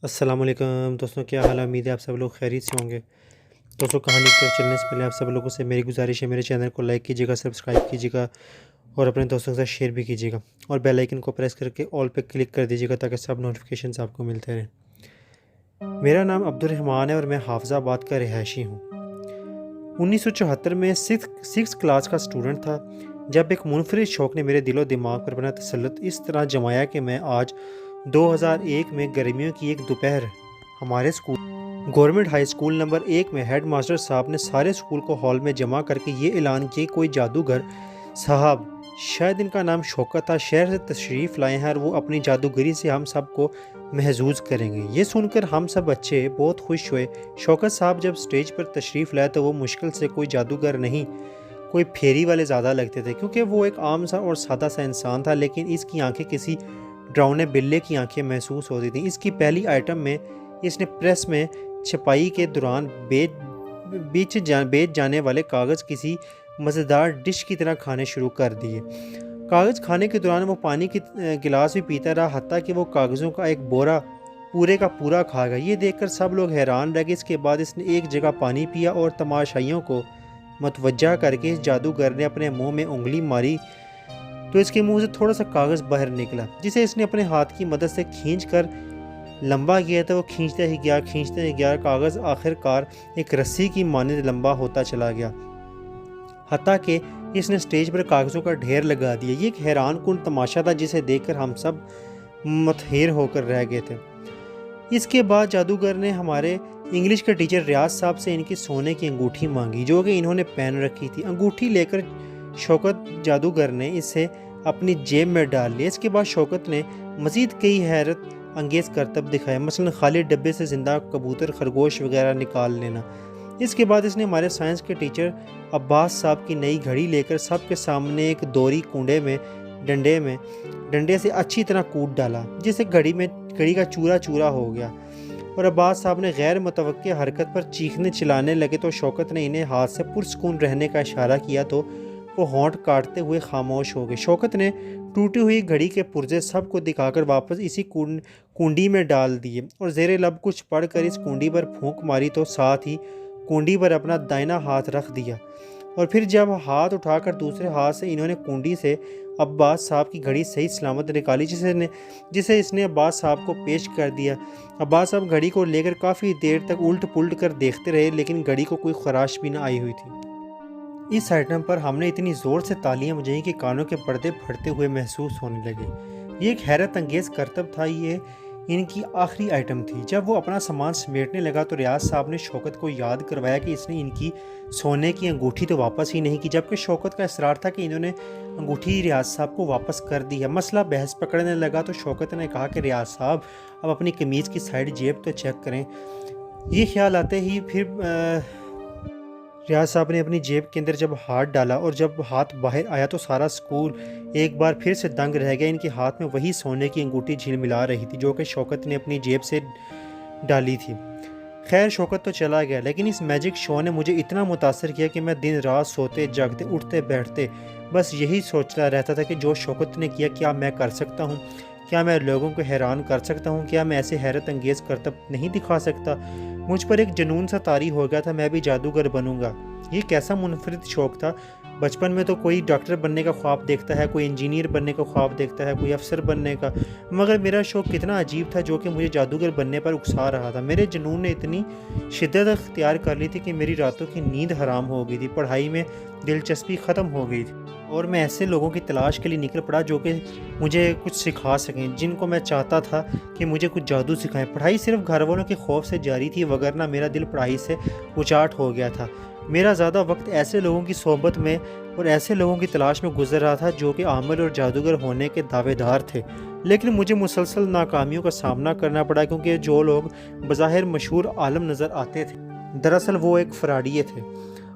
السلام علیکم دوستوں، کیا حال ہے؟ امید ہے آپ سب لوگ خیریت سے ہوں گے۔ دوستوں، کہانی کی طرف چلنے سے پہلے آپ سب لوگوں سے میری گزارش ہے، میرے چینل کو لائک کیجیے گا، سبسکرائب کیجیے گا اور اپنے دوستوں کے ساتھ شیئر بھی کیجیے گا، اور بیل آئیکن کو پریس کر کے آل پہ کلک کر دیجیے گا تاکہ سب نوٹیفیکیشنز آپ کو ملتے رہیں۔ میرا نام عبد الرحمن ہے اور میں حافظ آباد کا رہائشی ہوں۔ 1974 میں سکس کلاس کا اسٹوڈنٹ تھا جب ایک منفرد شوق نے میرے دل و دماغ پر اپنا تسلط اس طرح جمایا کہ میں آج 2001 میں گرمیوں کی ایک دوپہر ہمارے school government high school number 1 میں ہیڈ ماسٹر صاحب نے سارے اسکول کو ہال میں جمع کر کے یہ اعلان کیا کہ کوئی جادوگر صاحب، شاید ان کا نام شوکت تھا، شہر سے تشریف لائے ہیں اور وہ اپنی جادوگری سے ہم سب کو محظوظ کریں گے۔ یہ سن کر ہم سب بچے بہت خوش ہوئے۔ شوکت صاحب جب سٹیج پر تشریف لائے تو وہ مشکل سے کوئی جادوگر نہیں، کوئی پھیری والے زیادہ لگتے تھے، کیونکہ وہ ایک عام سا اور سادہ سا انسان تھا، لیکن اس کی آنکھیں کسی ڈراؤنے بلے کی آنکھیں محسوس ہوتی تھیں۔ اس کی پہلی آئٹم میں اس نے پریس میں چھپائی کے دوران بیچ جانے والے کاغذ کسی مزیدار ڈش کی طرح کھانے شروع کر دیے۔ کاغذ کھانے کے دوران وہ پانی کی گلاس بھی پیتا رہا، حتیٰ کہ وہ کاغذوں کا ایک بورا پورے کا پورا کھا گیا۔ یہ دیکھ کر سب لوگ حیران رہ گئے۔ اس کے بعد اس نے ایک جگہ پانی پیا اور تماشائیوں کو متوجہ کر کے اس جادوگر نے اپنے منہ میں انگلی ماری تو اس کے منہ سے تھوڑا سا کاغذ باہر نکلا، جسے اس نے اپنے ہاتھ کی مدد سے کھینچ کر لمبا کیا تو وہ کھینچتے ہی گیا، کاغذ آخر کار ایک رسی کی مانند لمبا ہوتا چلا گیا، حتیٰ کہ اس نے سٹیج پر کاغذوں کا ڈھیر لگا دیا۔ یہ ایک حیران کن تماشا تھا جسے دیکھ کر ہم سب متحیر ہو کر رہ گئے تھے۔ اس کے بعد جادوگر نے ہمارے انگلش کے ٹیچر ریاض صاحب سے ان کی سونے کی انگوٹھی مانگی جو کہ انہوں نے پہن رکھی تھی۔ انگوٹھی لے کر شوکت جادوگر نے اسے اپنی جیب میں ڈال لیا۔ اس کے بعد شوکت نے مزید کئی حیرت انگیز کرتب دکھائے، مثلا خالی ڈبے سے زندہ کبوتر، خرگوش وغیرہ نکال لینا۔ اس کے بعد اس نے ہمارے سائنس کے ٹیچر عباس صاحب کی نئی گھڑی لے کر سب کے سامنے ایک دوری کنڈے میں ڈنڈے سے اچھی طرح کوٹ ڈالا، جس سے گھڑی کا چورا چورا ہو گیا، اور عباس صاحب نے غیر متوقع حرکت پر چیخنے چلانے لگے تو شوکت نے انہیں ہاتھ سے پرسکون رہنے کا اشارہ کیا تو وہ ہونٹ کاٹتے ہوئے خاموش ہو گئے۔ شوکت نے ٹوٹی ہوئی گھڑی کے پرزے سب کو دکھا کر واپس اسی کنڈی میں ڈال دیے اور زیر لب کچھ پڑھ کر اس کنڈی پر پھونک ماری تو ساتھ ہی کنڈی پر اپنا دائنا ہاتھ رکھ دیا، اور پھر جب ہاتھ اٹھا کر دوسرے ہاتھ سے انہوں نے کنڈی سے عباس صاحب کی گھڑی صحیح سلامت نکالی، جسے اس نے عباس صاحب کو پیش کر دیا۔ عباس صاحب گھڑی کو لے کر کافی دیر تک الٹ پلٹ کر دیکھتے رہے، لیکن گھڑی کو کوئی خراش بھی نہ آئی ہوئی تھی۔ اس آئٹم پر ہم نے اتنی زور سے تالیاں بجائیں کہ کانوں کے پردے پھٹتے ہوئے محسوس ہونے لگے۔ یہ ایک حیرت انگیز کرتب تھا۔ یہ ان کی آخری آئٹم تھی۔ جب وہ اپنا سامان سمیٹنے لگا تو ریاض صاحب نے شوکت کو یاد کروایا کہ اس نے ان کی سونے کی انگوٹھی تو واپس ہی نہیں کی، جبکہ شوکت کا اصرار تھا کہ انہوں نے انگوٹھی ریاض صاحب کو واپس کر دی ہے۔ مسئلہ بحث پکڑنے لگا تو شوکت نے کہا کہ ریاض صاحب اب اپنی قمیض کی سائیڈ جیب تو چیک کریں۔ یہ خیال آتے ہی پھر ریاض صاحب نے اپنی جیب کے اندر جب ہاتھ ڈالا اور جب ہاتھ باہر آیا تو سارا اسکول ایک بار پھر سے دنگ رہ گیا۔ ان کے ہاتھ میں وہی سونے کی انگوٹھی جھلملا رہی تھی جو کہ شوکت نے اپنی جیب سے ڈالی تھی۔ خیر، شوکت تو چلا گیا، لیکن اس میجک شو نے مجھے اتنا متاثر کیا کہ میں دن رات سوتے جاگتے اٹھتے بیٹھتے بس یہی سوچتا رہتا تھا کہ جو شوکت نے کیا، کیا میں کر سکتا ہوں؟ کیا میں لوگوں کو حیران کر سکتا ہوں؟ کیا میں ایسے حیرت انگیز کرتب نہیں دکھا سکتا؟ مجھ پر ایک جنون سا طاری ہو گیا تھا، میں بھی جادوگر بنوں گا۔ یہ کیسا منفرد شوق تھا۔ بچپن میں تو کوئی ڈاکٹر بننے کا خواب دیکھتا ہے، کوئی انجینئر بننے کا خواب دیکھتا ہے، کوئی افسر بننے کا، مگر میرا شوق کتنا عجیب تھا جو کہ مجھے جادوگر بننے پر اکسا رہا تھا۔ میرے جنون نے اتنی شدت اختیار کر لی تھی کہ میری راتوں کی نیند حرام ہو گئی تھی، پڑھائی میں دلچسپی ختم ہو گئی تھی، اور میں ایسے لوگوں کی تلاش کے لیے نکل پڑا جو کہ مجھے کچھ سکھا سکیں، جن کو میں چاہتا تھا کہ مجھے کچھ جادو سکھائیں۔ پڑھائی صرف گھر والوں کے خوف سے جاری تھی، وگرنہ میرا دل پڑھائی سے اچاٹ ہو گیا تھا۔ میرا زیادہ وقت ایسے لوگوں کی صحبت میں اور ایسے لوگوں کی تلاش میں گزر رہا تھا جو کہ عامل اور جادوگر ہونے کے دعوے دار تھے، لیکن مجھے مسلسل ناکامیوں کا سامنا کرنا پڑا، کیونکہ جو لوگ بظاہر مشہور عالم نظر آتے تھے دراصل وہ ایک فراڈیے تھے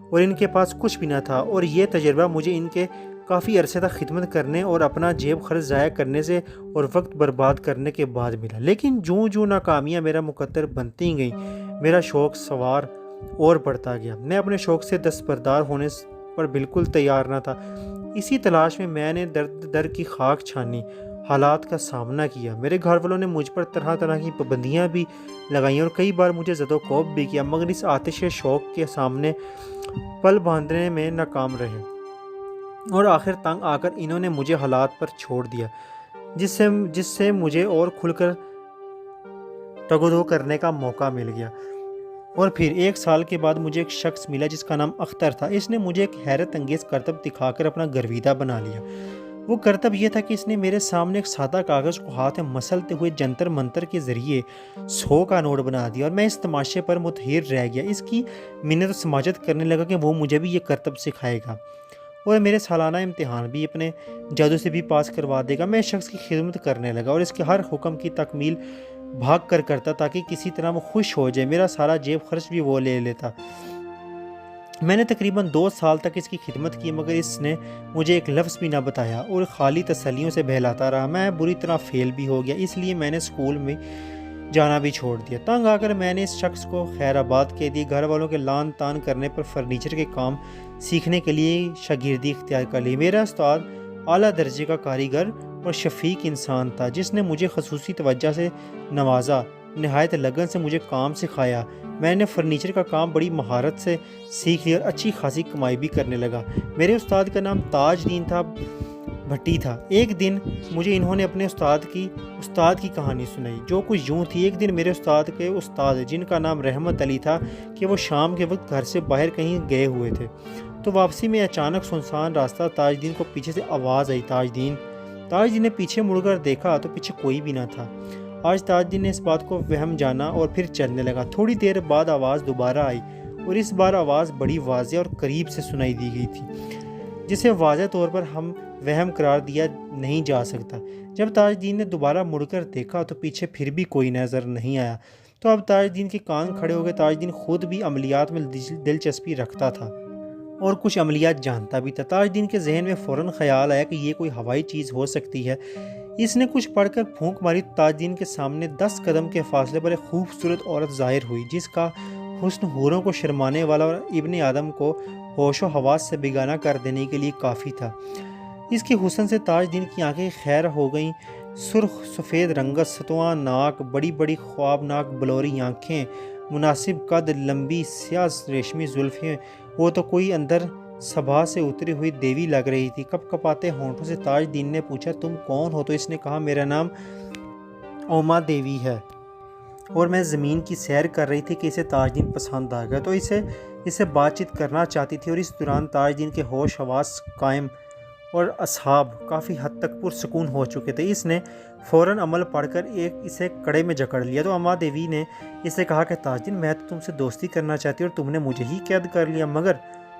اور ان کے پاس کچھ بھی نہ تھا۔ اور یہ تجربہ مجھے ان کے کافی عرصے تک خدمت کرنے اور اپنا جیب خرچ ضائع کرنے سے اور وقت برباد کرنے کے بعد ملا، لیکن جو ناکامیاں میرا مقدر بنتی گئیں، میرا شوق سوار اور بڑھتا گیا۔ میں اپنے شوق سے دستبردار ہونے پر بالکل تیار نہ تھا۔ اسی تلاش میں نے در کی خاک چھانی، حالات کا سامنا کیا۔ میرے گھر والوں نے مجھ پر طرح طرح کی پابندیاں بھی لگائیں اور کئی بار مجھے زد و کوب بھی کیا، مگر اس آتش شوق کے سامنے پل باندھنے میں ناکام رہے، اور آخر تنگ آ کر انہوں نے مجھے حالات پر چھوڑ دیا، جس سے مجھے اور کھل کر تگودو کرنے کا موقع مل گیا۔ اور پھر 1 سال کے بعد مجھے ایک شخص ملا جس کا نام اختر تھا۔ اس نے مجھے ایک حیرت انگیز کرتب دکھا کر اپنا گرویدہ بنا لیا۔ وہ کرتب یہ تھا کہ اس نے میرے سامنے ایک سادہ کاغذ کو ہاتھ میں مسلتے ہوئے جنتر منتر کے ذریعے 100 کا نوٹ بنا دیا، اور میں اس تماشے پر متحیر رہ گیا۔ اس کی منت و سماجت کرنے لگا کہ وہ مجھے بھی یہ کرتب سکھائے گا اور میرے سالانہ امتحان بھی اپنے جادو سے بھی پاس کروا دے گا۔ میں اس شخص کی خدمت کرنے لگا اور اس کے ہر حکم کی تکمیل بھاگ کر کرتا تاکہ کسی طرح وہ خوش ہو جائے۔ میرا سارا جیب خرچ بھی وہ لے لیتا۔ میں نے تقریباً 2 سال تک اس کی خدمت کی، مگر اس نے مجھے ایک لفظ بھی نہ بتایا اور خالی تسلیوں سے بہلاتا رہا۔ میں بری طرح فیل بھی ہو گیا، اس لیے میں نے اسکول میں جانا بھی چھوڑ دیا۔ تنگ آ کر میں نے اس شخص کو خیر آباد کہہ دی۔ گھر والوں کے لان تان کرنے پر فرنیچر کے کام سیکھنے کے لیے شاگردی اختیار کر لی۔ میرا استاد اعلیٰ درجے کا کاریگر اور شفیق انسان تھا، جس نے مجھے خصوصی توجہ سے نوازا، نہایت لگن سے مجھے کام سکھایا۔ میں نے فرنیچر کا کام بڑی مہارت سے سیکھ لیا اور اچھی خاصی کمائی بھی کرنے لگا۔ میرے استاد کا نام تاج دین تھا بھٹی تھا۔ ایک دن مجھے انہوں نے اپنے استاد کی کہانی سنائی، جو کچھ یوں تھی۔ ایک دن میرے استاد کے استاد، جن کا نام رحمت علی تھا، کہ وہ شام کے وقت گھر سے باہر کہیں گئے ہوئے تھے، تو واپسی میں اچانک سنسان راستہ تاج دین کو پیچھے سے آواز آئی، تاج دین۔ تاج دین نے پیچھے مڑ کر دیکھا تو پیچھے کوئی بھی نہ تھا۔ آج تاج دین نے اس بات کو وہم جانا اور پھر چلنے لگا۔ تھوڑی دیر بعد آواز دوبارہ آئی اور اس بار آواز بڑی واضح اور قریب سے سنائی دی گئی تھی، جسے واضح طور پر ہم وہم قرار دیا نہیں جا سکتا۔ جب تاج دین نے دوبارہ مڑ کر دیکھا تو پیچھے پھر بھی کوئی نظر نہیں آیا، تو اب تاج دین کے کان کھڑے ہو گئے۔ تاج دین خود بھی عملیات میں دلچسپی رکھتا تھا اور کچھ عملیات جانتا بھی تھا۔ تاج دین کے ذہن میں فوراً خیال آیا کہ یہ کوئی ہوائی چیز ہو سکتی ہے۔ اس نے کچھ پڑھ کر پھونک ماری تو تاج دین کے سامنے 10 قدم کے فاصلے پر ایک خوبصورت عورت ظاہر ہوئی، جس کا حسن حوروں کو شرمانے والا اور ابن آدم کو ہوش و حواس سے بیگانہ کر دینے کے لیے کافی تھا۔ اس کے حسن سے تاج دین کی آنکھیں خیر ہو گئیں۔ سرخ سفید رنگت، ستواں ناک، بڑی بڑی خوابناک بلوری آنکھیں، مناسب قد، لمبی سیاہ ریشمی زلفیں، وہ تو کوئی اندر صبا سے اتری ہوئی دیوی لگ رہی تھی۔ کپ کپاتے ہونٹوں سے تاج دین نے پوچھا، تم کون ہو؟ تو اس نے کہا، میرا نام اوما دیوی ہے اور میں زمین کی سیر کر رہی تھی کہ اسے تاج دین پسند آ گیا، تو اسے بات چیت کرنا چاہتی تھی۔ اور اس دوران تاج دین کے ہوش حواس قائم اور اصحاب کافی حد تک پرسکون ہو چکے تھے۔ اس نے فوراً عمل پڑھ کر اسے کڑے میں جکڑ لیا۔ تو اما دیوی نے اسے کہا کہ تاج دین، میں تو تم سے دوستی کرنا چاہتی اور تم نے مجھے ہی قید کر لیا۔ مگر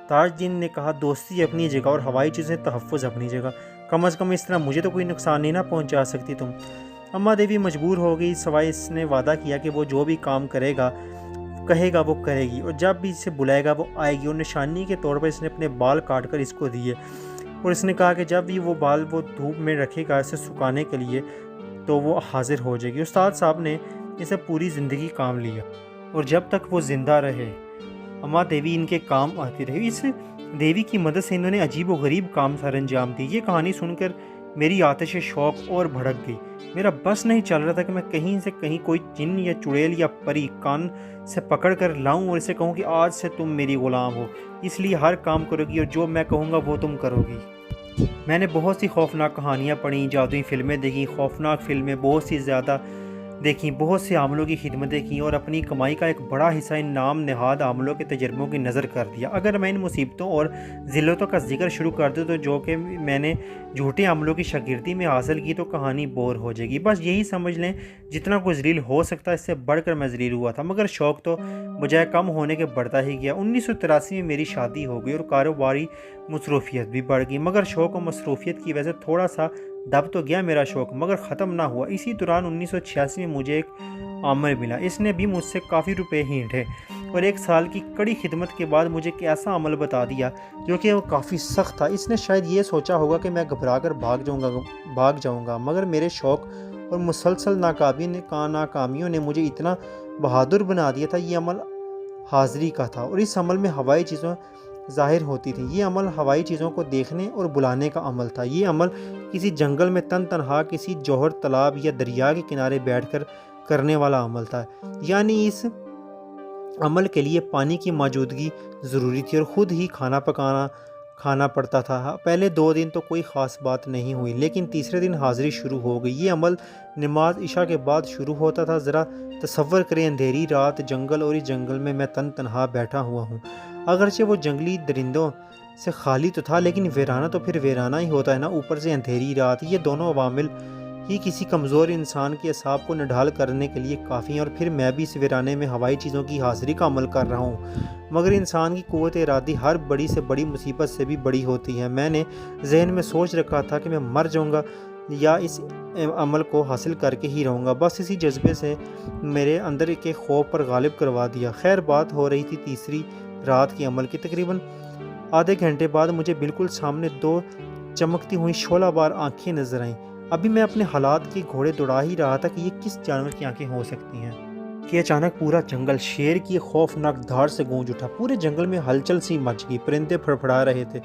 تاج دین نے کہا، دوستی اپنی جگہ اور ہوائی چیزیں تحفظ اپنی جگہ، کم از کم اس طرح مجھے تو کوئی نقصان نہیں نہ پہنچا سکتی تم۔ اما دیوی مجبور ہو گئی، سوائے اس نے وعدہ کیا کہ وہ جو بھی کام کہے گا وہ کرے گی، اور جب بھی اسے بلائے گا وہ آئے گی۔ اور نشانی کے طور پر اس نے اپنے بال کاٹ کر اس کو دیے، اور اس نے کہا کہ جب بھی وہ بال وہ دھوپ میں رکھے گا اسے سکھانے کے لیے تو وہ حاضر ہو جائے گی۔ استاد صاحب نے اسے پوری زندگی کام لیا، اور جب تک وہ زندہ رہے اما دیوی ان کے کام آتی رہی۔ اس دیوی کی مدد سے انہوں نے عجیب و غریب کام سر انجام دی۔ یہ کہانی سن کر میری آتش شوق اور بھڑک گئی۔ میرا بس نہیں چل رہا تھا کہ میں کہیں سے کہیں کوئی جن یا چڑیل یا پری کان سے پکڑ کر لاؤں اور اسے کہوں کہ آج سے تم میری غلام ہو، اس لیے ہر کام کرو گی اور جو میں کہوں گا وہ تم کرو گی۔ میں نے بہت سی خوفناک کہانیاں پڑھیں، جادوئی فلمیں دیکھیں، خوفناک فلمیں بہت سی زیادہ دیکھیں، بہت سے عاملوں کی خدمتیں کیں، اور اپنی کمائی کا ایک بڑا حصہ ان نام نہاد عاملوں کے تجربوں کی نظر کر دیا۔ اگر میں ان مصیبتوں اور ذلتوں کا ذکر شروع کر دوں تو جو کہ میں نے جھوٹے عاملوں کی شاگردی میں حاصل کی تو کہانی بور ہو جائے گی۔ بس یہی سمجھ لیں، جتنا کوئی ذلیل ہو سکتا ہے اس سے بڑھ کر میں ذلیل ہوا تھا، مگر شوق تو بجائے کم ہونے کے بڑھتا ہی گیا۔ 1983 میں میری شادی ہو گئی اور کاروباری مصروفیت بھی بڑھ گئی، مگر شوق و مصروفیت کی وجہ سے تھوڑا سا دب تو گیا میرا شوق، مگر ختم نہ ہوا۔ اسی دوران 1986 میں مجھے ایک عامر ملا۔ اس نے بھی مجھ سے کافی روپے ہینٹے اور 1 سال کی کڑی خدمت کے بعد مجھے ایک ایسا عمل بتا دیا جو کہ وہ کافی سخت تھا۔ اس نے شاید یہ سوچا ہوگا کہ میں گھبرا کر بھاگ جاؤں گا، مگر میرے شوق اور مسلسل ناکامیوں نے مجھے اتنا بہادر بنا دیا تھا۔ یہ عمل حاضری کا تھا اور اس عمل میں ہوائی چیزوں ظاہر ہوتی تھیں۔ یہ عمل ہوائی چیزوں کو دیکھنے اور بلانے کا عمل تھا۔ یہ عمل کسی جنگل میں تنہا کسی جوہر تالاب یا دریا کے کنارے بیٹھ کر کرنے والا عمل تھا، یعنی اس عمل کے لیے پانی کی موجودگی ضروری تھی اور خود ہی کھانا پڑتا تھا۔ پہلے 2 دن تو کوئی خاص بات نہیں ہوئی، لیکن تیسرے دن حاضری شروع ہو گئی۔ یہ عمل نماز عشاء کے بعد شروع ہوتا تھا۔ ذرا تصور کریں، اندھیری رات، جنگل، اور اس جنگل میں میں تنہا بیٹھا ہوا ہوں۔ اگرچہ وہ جنگلی درندوں سے خالی تو تھا، لیکن ویرانہ تو پھر ویرانہ ہی ہوتا ہے نا، اوپر سے اندھیری رات۔ یہ دونوں عوامل ہی کسی کمزور انسان کے اعصاب کو نڈھال کرنے کے لیے کافی ہیں، اور پھر میں بھی اس ویرانے میں ہوائی چیزوں کی حاضری کا عمل کر رہا ہوں۔ مگر انسان کی قوت ارادی ہر بڑی سے بڑی مصیبت سے بھی بڑی ہوتی ہے۔ میں نے ذہن میں سوچ رکھا تھا کہ میں مر جاؤں گا یا اس عمل کو حاصل کر کے ہی رہوں گا۔ بس اسی جذبے سے میرے اندر کے خوف پر غالب کروا دیا۔ خیر، بات ہو رہی تھی تیسری رات کے عمل کی۔ تقریباً آدھے گھنٹے بعد مجھے بالکل سامنے 2 چمکتی ہوئی شعلہ بار آنکھیں نظر آئیں۔ ابھی میں اپنے حالات کے گھوڑے دوڑا ہی رہا تھا کہ یہ کس جانور کی آنکھیں ہو سکتی ہیں کہ اچانک پورا جنگل شیر کی خوفناک دھاڑ سے گونج اٹھا۔ پورے جنگل میں ہلچل سی مچ گئی، پرندے پھڑپھڑا رہے تھے،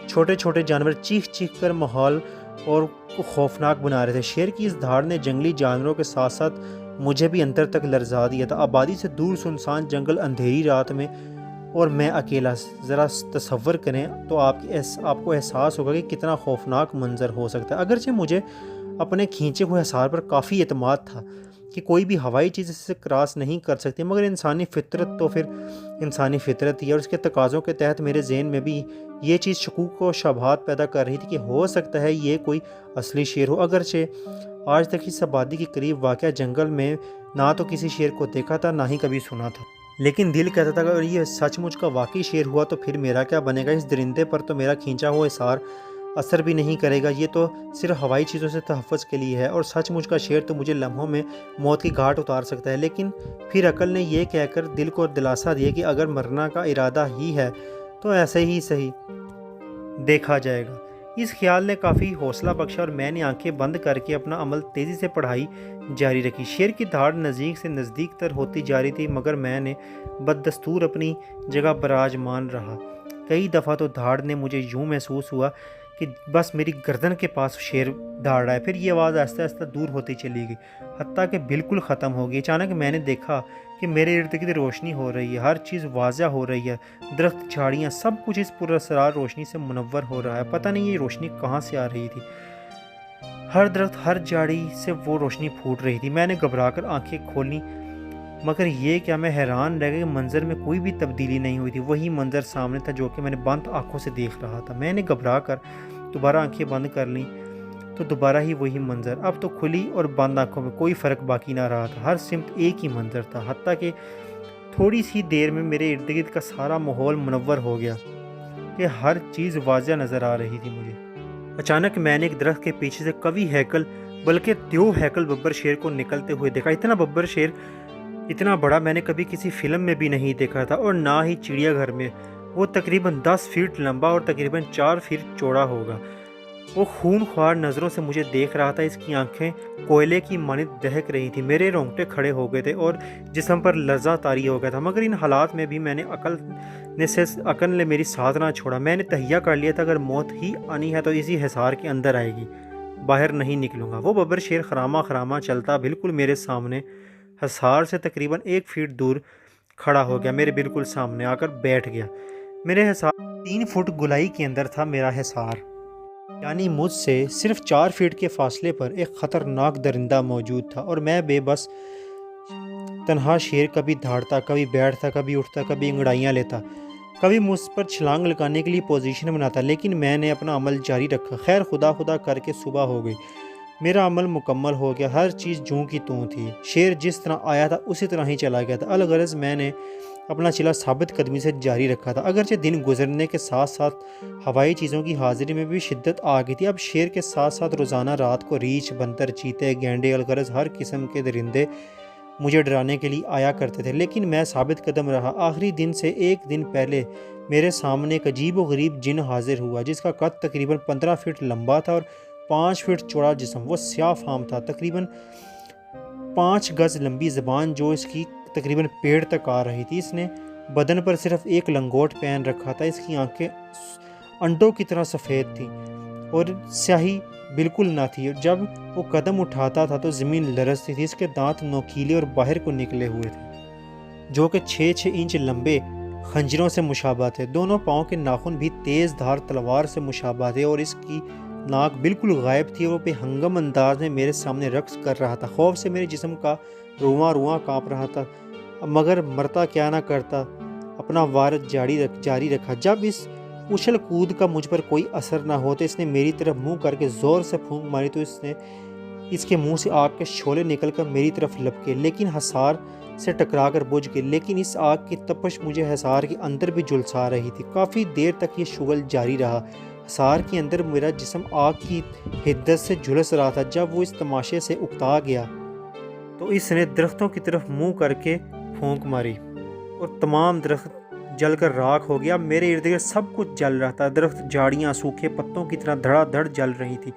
چھوٹے چھوٹے جانور چیخ چیخ کر ماحول اور خوفناک بنا رہے تھے۔ شیر کی اس دھاڑ نے جنگلی جانوروں کے ساتھ ساتھ مجھے بھی اندر تک لرزا دیا تھا۔ آبادی سے دور سنسان جنگل، اندھیری رات میں، اور میں اکیلا۔ ذرا تصور کریں تو آپ کو احساس ہوگا کہ کتنا خوفناک منظر ہو سکتا ہے۔ اگرچہ مجھے اپنے کھینچے ہوئے حصار پر کافی اعتماد تھا کہ کوئی بھی ہوائی چیز اسے کراس نہیں کر سکتی، مگر انسانی فطرت تو پھر انسانی فطرت ہی ہے، اور اس کے تقاضوں کے تحت میرے ذہن میں بھی یہ چیز شکوک و شبہات پیدا کر رہی تھی کہ ہو سکتا ہے یہ کوئی اصلی شیر ہو۔ اگرچہ آج تک اس آبادی کے قریب واقع جنگل میں نہ تو کسی شیر کو دیکھا تھا، نہ ہی کبھی سنا تھا، لیکن دل کہتا تھا کہ اگر یہ سچ مچ کا واقعی شیر ہوا تو پھر میرا کیا بنے گا؟ اس درندے پر تو میرا کھینچا ہوا حصار اثر بھی نہیں کرے گا، یہ تو صرف ہوائی چیزوں سے تحفظ کے لیے ہے، اور سچ مچ کا شیر تو مجھے لمحوں میں موت کی گھاٹ اتار سکتا ہے۔ لیکن پھر عقل نے یہ کہہ کر دل کو دلاسا دیا کہ اگر مرنا کا ارادہ ہی ہے تو ایسے ہی صحیح دیکھا جائے گا۔ اس خیال نے کافی حوصلہ بخشا اور میں نے آنکھیں بند کر کے اپنا عمل تیزی سے پڑھائی جاری رکھی۔ شیر کی دھاڑ نزدیک سے نزدیک تر ہوتی جا رہی تھی، مگر میں نے بددستور اپنی جگہ براجمان رہا۔ کئی دفعہ تو دھاڑ نے مجھے یوں محسوس ہوا کہ بس میری گردن کے پاس شیر دھاڑ رہا ہے۔ پھر یہ آواز آہستہ آہستہ دور ہوتی چلی گئی، حتیٰ کہ بالکل ختم ہو گئی۔ اچانک میں نے دیکھا کہ میرے ارد گرد روشنی ہو رہی ہے، ہر چیز واضح ہو رہی ہے، درخت، جھاڑیاں، سب کچھ اس پراسرار روشنی سے منور ہو رہا ہے۔ پتہ نہیں یہ روشنی کہاں سے آ رہی تھی، ہر درخت، ہر جھاڑی سے وہ روشنی پھوٹ رہی تھی۔ میں نے گھبرا کر آنکھیں کھولی، مگر یہ کیا، میں حیران رہ گیا کہ منظر میں کوئی بھی تبدیلی نہیں ہوئی تھی، وہی منظر سامنے تھا جو کہ میں نے بند آنکھوں سے دیکھ رہا تھا۔ میں نے گھبرا کر دوبارہ آنکھیں بند کر لیں تو دوبارہ ہی وہی منظر، اب تو کھلی اور بند آنکھوں میں کوئی فرق باقی نہ رہا تھا، ہر سمت ایک ہی منظر تھا، حتیٰ کہ تھوڑی سی دیر میں میرے ارد گرد کا سارا ماحول منور ہو گیا کہ ہر چیز واضح نظر آ رہی تھی مجھے۔ اچانک میں نے ایک درخت کے پیچھے سے قوی ہیکل، بلکہ دیو ہیکل ببر شیر کو نکلتے ہوئے دیکھا۔ اتنا ببر شیر، اتنا بڑا میں نے کبھی کسی فلم میں بھی نہیں دیکھا تھا، اور نہ ہی چڑیا گھر میں۔ وہ تقریباً 10 فٹ لمبا اور تقریباً 4 فٹ چوڑا ہوگا۔ وہ خون خوار نظروں سے مجھے دیکھ رہا تھا، اس کی آنکھیں کوئلے کی مانند دہک رہی تھیں۔ میرے رونگٹے کھڑے ہو گئے تھے اور جسم پر لرزہ طاری ہو گیا تھا، مگر ان حالات میں بھی میں نے عقل نے میری ساتھ نہ چھوڑا۔ میں نے تہیہ کر لیا تھا اگر موت ہی آنی ہے تو اسی حصار کے اندر آئے گی، باہر نہیں نکلوں گا۔ وہ ببر شیر خراما خراما چلتا بالکل میرے سامنے، حصار سے تقریباً 1 فٹ دور کھڑا ہو گیا، میرے بالکل سامنے آ کر بیٹھ گیا۔ میرے حصار 3 فٹ گلائی کے اندر تھا میرا حصار، یعنی مجھ سے صرف 4 فٹ کے فاصلے پر ایک خطرناک درندہ موجود تھا، اور میں بے بس تنہا شیر کبھی دھاڑتا، کبھی بیٹھتا، کبھی اٹھتا، کبھی انگڑائیاں لیتا، کبھی مجھ پر چھلانگ لگانے کے لیے پوزیشن بناتا، لیکن میں نے اپنا عمل جاری رکھا۔ خیر، خدا خدا کر کے صبح ہو گئی، میرا عمل مکمل ہو گیا، ہر چیز جوں کی توں تھی، شیر جس طرح آیا تھا اسی طرح ہی چلا گیا تھا۔ الغرض میں نے اپنا چلا ثابت قدمی سے جاری رکھا تھا۔ اگرچہ دن گزرنے کے ساتھ ساتھ ہوائی چیزوں کی حاضری میں بھی شدت آ گئی تھی۔ اب شیر کے ساتھ ساتھ روزانہ رات کو ریچھ، بندر، چیتے، گینڈے، الغرض ہر قسم کے درندے مجھے ڈرانے کے لیے آیا کرتے تھے، لیکن میں ثابت قدم رہا۔ آخری دن سے 1 دن پہلے میرے سامنے ایک عجیب و غریب جن حاضر ہوا، جس کا قد تقریباً 15 فٹ لمبا تھا اور 5 فٹ چوڑا جسم۔ وہ سیاہ فام تھا، تقریباً 5 گز لمبی زبان جو اس کی تقریباً پیڑ تک آ رہی تھی۔ اس نے بدن پر صرف ایک لنگوٹ پہن رکھا تھا، اس کی آنکھیں انڈوں کی طرح سفید تھیں اور سیاہی بالکل نہ تھی، اور جب وہ قدم اٹھاتا تھا تو زمین لرزتی تھی۔ اس کے دانت نوکیلے اور باہر کو نکلے ہوئے تھے جو کہ 6 انچ لمبے خنجروں سے مشابہ تھے۔ دونوں پاؤں کے ناخن بھی تیز دھار تلوار سے مشابہ تھے اور اس کی ناک بالکل غائب تھی، اور وہ بے ہنگم انداز میں میرے سامنے رقص کر رہا تھا۔ خوف سے میرے جسم کا رواں رواں کانپ رہا تھا، مگر مرتا کیا نہ کرتا، اپنا وار جاری رکھا۔ جب اس اچھل کود کا مجھ پر کوئی اثر نہ ہو تو اس نے میری طرف منہ کر کے زور سے پھونک ماری تو اس کے منہ سے آگ کے شعلے نکل کر میری طرف لپکے، لیکن حصار سے ٹکرا کر بجھ گئے۔ لیکن اس آگ کی تپش مجھے حصار کے اندر بھی جھلسا رہی تھی۔ کافی دیر تک یہ شغل جاری رہا۔ حصار کے اندر میرا جسم آگ کی حدت سے جھلس رہا تھا۔ جب وہ اس تماشے سے اکتا گیا تو اس نے درختوں کی طرف منہ کر کے پھونک ماری اور تمام درخت جل کر راکھ ہو گیا۔ میرے ارد گرد سب کچھ جل رہا تھا، درخت، جھاڑیاں سوکھے پتوں کی طرح دھڑا دھڑ جل رہی تھی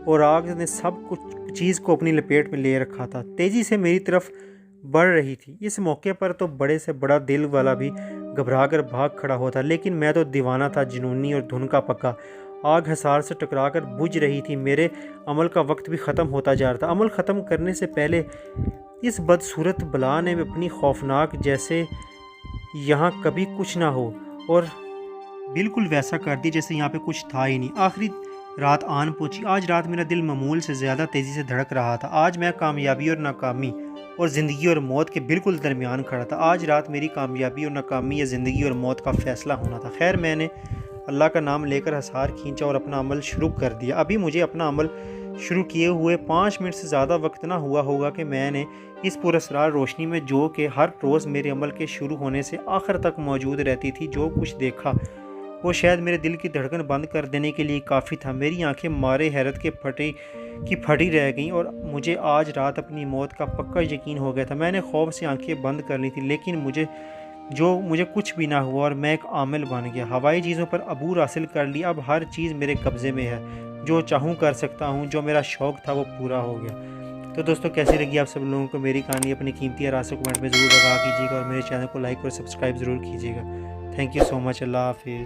اور آگ نے سب کچھ چیز کو اپنی لپیٹ میں لے رکھا تھا، تیزی سے میری طرف بڑھ رہی تھی۔ اس موقع پر تو بڑے سے بڑا دل والا بھی گھبرا کر بھاگ کھڑا ہوتا، لیکن میں تو دیوانہ تھا، جنونی اور دھن کا پکا۔ آگ حصار سے ٹکرا کر بجھ رہی تھی، میرے عمل کا وقت بھی ختم ہوتا جا رہا تھا۔ عمل ختم کرنے سے پہلے اس بدصورت بلا نے اپنی خوفناک جیسے یہاں کبھی کچھ نہ ہو اور بالکل ویسا کر دی جیسے یہاں پہ کچھ تھا ہی نہیں۔ آخری رات آن پہنچی۔ آج رات میرا دل معمول سے زیادہ تیزی سے دھڑک رہا تھا۔ آج میں کامیابی اور ناکامی اور زندگی اور موت کے بالکل درمیان کھڑا تھا۔ آج رات میری کامیابی اور ناکامی یا زندگی اور موت کا فیصلہ ہونا تھا۔ خیر، میں نے اللہ کا نام لے کر حصار کھینچا اور اپنا عمل شروع کر دیا۔ ابھی مجھے اپنا عمل شروع کیے ہوئے 5 منٹ سے زیادہ وقت نہ ہوا ہوگا کہ میں نے اس پراسرار روشنی میں، جو کہ ہر روز میرے عمل کے شروع ہونے سے آخر تک موجود رہتی تھی، جو کچھ دیکھا وہ شاید میرے دل کی دھڑکن بند کر دینے کے لیے کافی تھا۔ میری آنکھیں مارے حیرت کے پھٹی رہ گئیں اور مجھے آج رات اپنی موت کا پکا یقین ہو گیا تھا۔ میں نے خوف سے آنکھیں بند کر لی تھی، لیکن مجھے کچھ بھی نہ ہوا اور میں ایک عامل بن گیا۔ ہوائی چیزوں پر عبور حاصل کر لی۔ اب ہر چیز میرے قبضے میں ہے، جو چاہوں کر سکتا ہوں۔ جو میرا شوق تھا وہ پورا ہو گیا۔ تو دوستو، کیسی لگی آپ سب لوگوں کو میری کہانی؟ اپنی قیمتی آراء سے کمنٹ میں ضرور آگاہ کیجیے گا اور میرے چینل کو لائک اور سبسکرائب ضرور کیجیے گا۔ تھینک یو سو مچ۔ اللہ حافظ۔